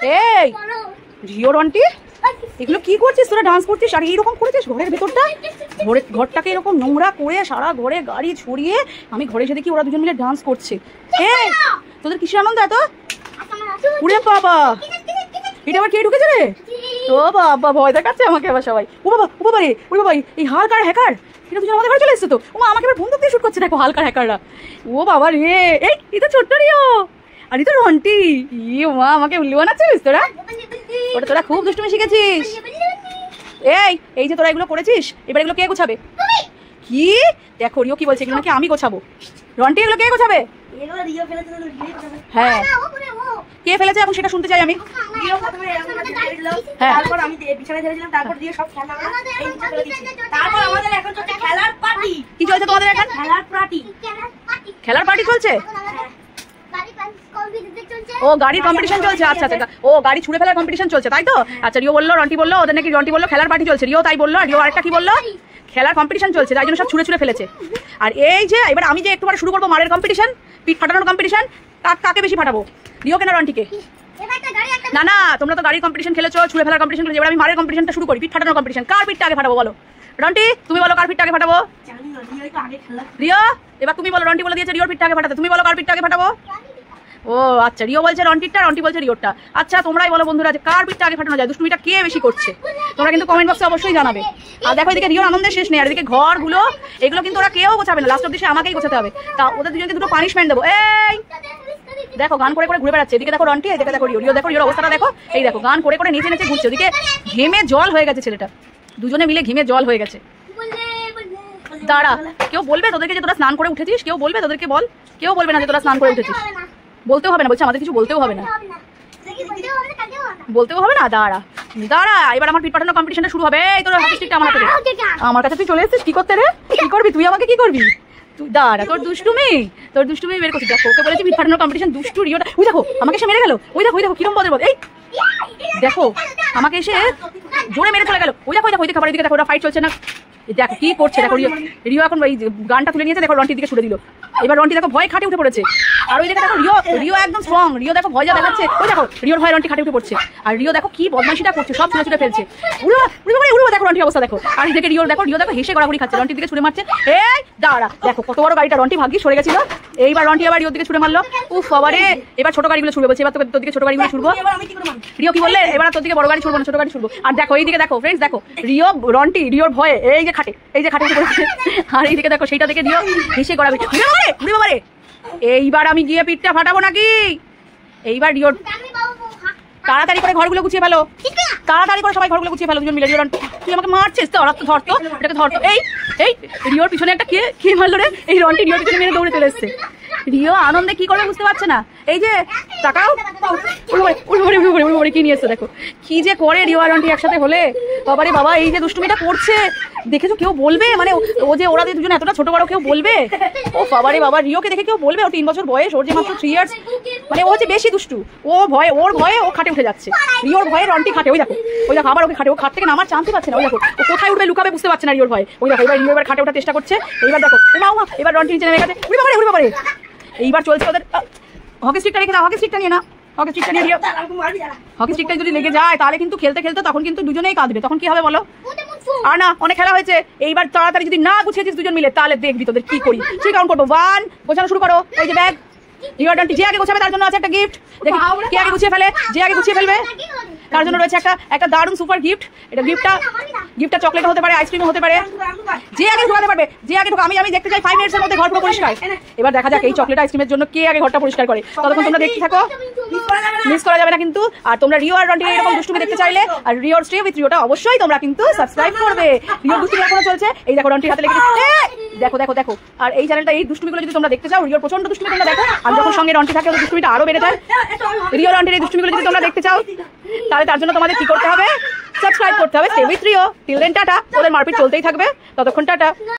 এই রিও রন্টি এগুলো কি করছিস তোরা? ডান্স করছিস আর এইরকম করেছিস ঘরের ভেতরটা? ঘরটাকে এরকম নোংরা করে সারা ঘরে গাড়ি ছড়িয়ে আমি ঘরে এসে দেখি ওরা দুজন মিলে ডান্স করছে। এই তোদের কিসের আনন্দ এত? উড়ে বাবা, এটা আবার কে ঢুকেছে রে? ও বাবা, ভয় দেখাচ্ছে আমাকে আবার সবাই। ও বাবা, ও বাবা রে, ও বাবা, এই হালকার হ্যাকার এটা দুজন আমাদের ঘরে চলে এসছে তো। ও আমাকে এবার বন্দুক দিয়ে শুট করছে, দেখো হালকার হ্যাকাররা। ও বাবা রে, এই তো ছোট্ট রিও, আর এই তো রন্টি। ইয়ে মা, আমাকে উল্লু বানাচ্ছিস তোরা? ওটা তোরা খুব দুষ্টুমি শিখেছিস। এই যে তোরা এগুলো করেছিস, এবার এগুলো কে গোছাবে? কি দেখো রিও কি বলছে, এগুলো নাকি আমি গোছাবো। রন্টি এগুলো কে গোছাবে? হ্যাঁ, কে ফেলেছে এখন সেটা শুনতে চাই আমি। হ্যাঁ, তারপর আমি বিছানায় ছেড়েছিলাম, তারপর দিয়ে সব খেলা তারপর আমাদের এখন চলছে খেলার পার্টি। কি চলছে তোমাদের এখন? খেলার পার্টি। খেলার পার্টি চলছে? ও গাড়ির কম্পিটিশন চলছে। আচ্ছা আচ্ছা, ও গাড়ি ছুড়ে ফেলার কম্পিটিশন চলছে তাই তো? আচ্ছা, রিও বললো, রন্টি বললো ওদের নাকি, রন্টি বললো খেলার পার্টি চলছে, রিও তাই বললো। রিও আরেকটা কি বললো? খেলার কম্পিটিশন চলছে, তাই জন্য সব ছুড়ে ছুড়ে ফেলেছে। আর এই যে এবার আমি যে একটু শুরু করবো মারের কম্পিটিশন, পিঠ ফাটানোর কম্পিটিশন, কাকে বেশি ফাটাবো, রিও কেন রন্টিকে? না না, তোমরা তো গাড়ির কম্পিটিশন খেলেছো, ছুড়ে ফেলার কম্পিটিশন খেলেছো, এবার আমি মারের কম্পিটিশনটা শুরু করি, পিঠ ফাটানোর কম্পিটিশন। কার পিঠটা আগে ফাটাবো বলো? রন্টি তুমি বলো কার পিঠটা আগে ফাটাবো? রিও এবার তুমি বলো, রন্টি বলে দিয়েছে রিওর পিঠটা আগে ফাটাতে, তুমি বলো কার পিঠটা আগে ফাটাবো? ও আচ্ছা, রিও বলছে রন্টিরটা, রন্টি বলছে রিওরটা। আচ্ছা তোমরাই বলো বন্ধুরা, কার পিঠটা আগে ফাটানো যায়, দুষ্টুমিটা কে বেশি করছে? তোমরা কিন্তু কমেন্ট বক্সে অবশ্যই জানাবে। আর দেখো এদিকে রিওর আনন্দের শেষ নেই, আর এদিকে ঘরগুলো এগুলো কিন্তু ওরা কেউ গোছাবে না, লাস্ট অব্দি আমাকেই গোছাতে হবে। তা ওদের দুজনকে দুটো পানিশমেন্ট দেবো। এই দেখো গান করে করে ঘুরে বেড়াচ্ছে, এদিকে দেখো রন্টি, এদিকে দেখো রিও। রিও দেখো রিওর অবস্থাটা দেখো, এই দেখো গান করে করে নেচে নেচে ঘুরছে, ওদিকে ঘেমে জল হয়ে গেছে ছেলেটা, দুজনে মিলে ঘেমে জল হয়ে গেছে। দাঁড়া, কেউ বলবে তোদেরকে যে তোরা স্নান করে উঠেছিস? কেউ বলবে তোদেরকে? বল, কেউ বলবে না যে তোরা স্নান করে উঠেছিস। বলতেও হবে না, বলছে আমাদের কিছু বলতেও হবে না, বলতেও হবে না। দাঁড়া দাঁড়া, এবার আমার পিঠ পাঠানোর কম্পিটিশনটা শুরু হবে। এই তোর হকি স্টিকটা আমার কাছে, আমার কাছে তুই চলে এসেছিস কি করতে রে? কি করবি তুই আমাকে? কি করবি তুই? দাঁড়া, তোর দুষ্টুমি বের করছিস। দেখো ওকে বলেছি পিঠ ফাটানোর কম্পিটিশন, দুষ্টু রিওটা। ওই দেখো আমাকে এসে মেরে গেল, ওই দেখো কিরম বদের বদ। এই দেখো আমাকে এসে জোরে মেরে চলে গেল। ওই দেখো ওই দেখো খাবার দিকে দেখো, ওরা ফাইট চলছে না, দেখো কি করছে। দেখো রিও এখন ওই গানটা তুলে নিয়েছে, দেখো রন্টির দিকে ছুড়ে দিল। এবার রন্টি দেখো ভয় খাটে উঠে পড়েছে। আর ওই দেখো রিও একদম স্ট্রং। রিও দেখো ভয় যা দেখাচ্ছে, ওই দেখো রিওর ভয় রন্টি খাটে উঠে পড়ছে। আর রিও দেখো কি বদমাইশিটা করছে, সব ছুড়ে ছুড়ে ফেলছে। উড়ো দেখো রন্টির অবস্থা দেখো। আর এদিকে রিও দেখো হেসে গড়াগড়ি খাচ্ছে, রন্টির দিকে ছুড়ে মারছে। এই দাঁড়া, দেখো কত বড় গাড়িটা, রন্টি ভাগ্যি সরে গেছিল। এইবার রন্টি আবার রিওর দিকে ছুড়ে মারলো। উফ বাবারে, এবার ছোট গাড়িগুলো ছুড়বে বলছে। এবার তোর দিকে ছোট গাড়িগুলো ছুড়বো। রিও কি বললে? এবার তোর দিকে বড় গাড়ি ছুড়বো না, ছোট গাড়ি ছুড়বো। আর দেখো এইদিকে দেখো ফ্রেন্ডস, দেখো রিওর ভয়ে এই যে খাটে উঠে পড়েছে। আর এইদিকে দেখো সেইটা দেখে রিও হেসে গড়াগড়ি। উড়ে বাবারে, এইবার আমি গিয়ে পিঠটা ফাটাবো নাকি? এইবার রিওর তাড়াতাড়ি করে ঘরগুলো গুছিয়ে ফেলো, তাড়াতাড়ি করে সবাই ঘরগুলো গুছিয়ে ফেলো দুজন মিলে। রিও তুই আমাকে মারছিস তো, ধরতো এটাকে ধরতো। এই রিওর পিছনে একটা কে মারলো রে? এই রন্টি রিওর পিছনে মেরে দৌড়ে চলে এসছে। রিও আনন্দে কি করবে বুঝতে পারছে না। এই যে তাকাও, উড়ে কি নিয়ে এসছে দেখো, কি যে করে রিও আর রন্টি একসাথে হলে। বাবারে বাবা, এই যে দুষ্টুমিটা করছে দেখেছো? কেউ বলবে মানে ও যে ওরা দুজন এতটা ছোট বড়, কেউ বলবে? ও বাবারে বাবা, রিওকে দেখে কেউ বলবে? ও 3 বছর বয়স, ওর যে মাত্র 3 ইয়ার্স, মানে ও হচ্ছে বেশি দুষ্টু। ওর ভয়ে ও খাটে উঠে যাচ্ছে। রিওর ভয়ে রন্টি খাটে, ওই দেখো আবার ওকে খাটে, ও খাট থেকে নামার চান্সই পাচ্ছে না। ওই দেখো ও কোথায় উঠবে লুকাবে বুঝতে পারছে না রিওর ভয়ে। ওই দেখো এবার রিও খাটে ওঠার চেষ্টা করছে। এইবার দেখো এবার রন্টি নিচে নেমে গেছে। উড়ে বাবারে, এইবার চলছে ওদের হকি স্টিকটা রেখে দাও, হকি স্টিকটা নিয়ে না, হকি স্টিকটা নিয়ে হকি স্টিকটা যদি লেগে যায় তাহলে কিন্তু খেলতে তখন কিন্তু দুজনেই কাঁদবে। তখন কি হবে বলো? আর না, অনেক খেলা হয়েছে, এইবার তাড়াতাড়ি যদি না গুছিয়েছিস দুজন মিলে তাহলে দেখবি তোদের কি করি। সেই কাউন্ট করবো। 1 গোছানো শুরু করো। এই যে ব্যাগ, রিও রন্টি যে আগে গোছাবে তার জন্য আছে একটা গিফট। দেখি কে আগে গুছিয়ে ফেলে, যে আগে গুছিয়ে ফেলবে তার জন্য রয়েছে একটা দারুণ সুপার গিফট। এটা গিফটটা চকলেট হতে পারে, আইসক্রিমও হতে পারে। যে আগে ঢোকাতে পারবে, যে আগে আমি দেখতে চাই 5 মিনিটের মধ্যে ঘর পুরো পরিষ্কার। এবার দেখা যাক এই চকলেট আইসক্রিমের জন্য কে আগে ঘরটা পরিষ্কার করে। ততক্ষণ তোমরা দেখতে থাকো, মিস করা যাবে না কিন্তু। আর তোমরা রিও আর রন্টির এরকম দুষ্টুমি দেখতে চাইলে আর রিওর স্টে উইথ রিওটা অবশ্যই তোমরা কিন্তু সাবস্ক্রাইব করবে। রিওর দুষ্টুমি এখনো চলছে। এই দেখো রন্টির হাতে লেগে দেখো। আর এই চ্যানেলটা এই দুষ্টুমিগুলো যদি তোমরা দেখতে চাও, রিওর প্রচন্ড দুষ্টুমি তোমরা দেখো। আর যখন সঙ্গে রন্টি থাকে ওদের দুষ্টুমিটা আরো বেড়ে যায়। রিও রন্টির এই দুষ্টুমিগুলো যদি তোমরা দেখতে চাও তাহলে তার জন্য তোমাদের কি করতে হবে? সাবস্ক্রাইব করতে হবে stay with Rio. Till then tata. ওদের মারপিট চলতেই থাকবে, ততক্ষণ টাটা।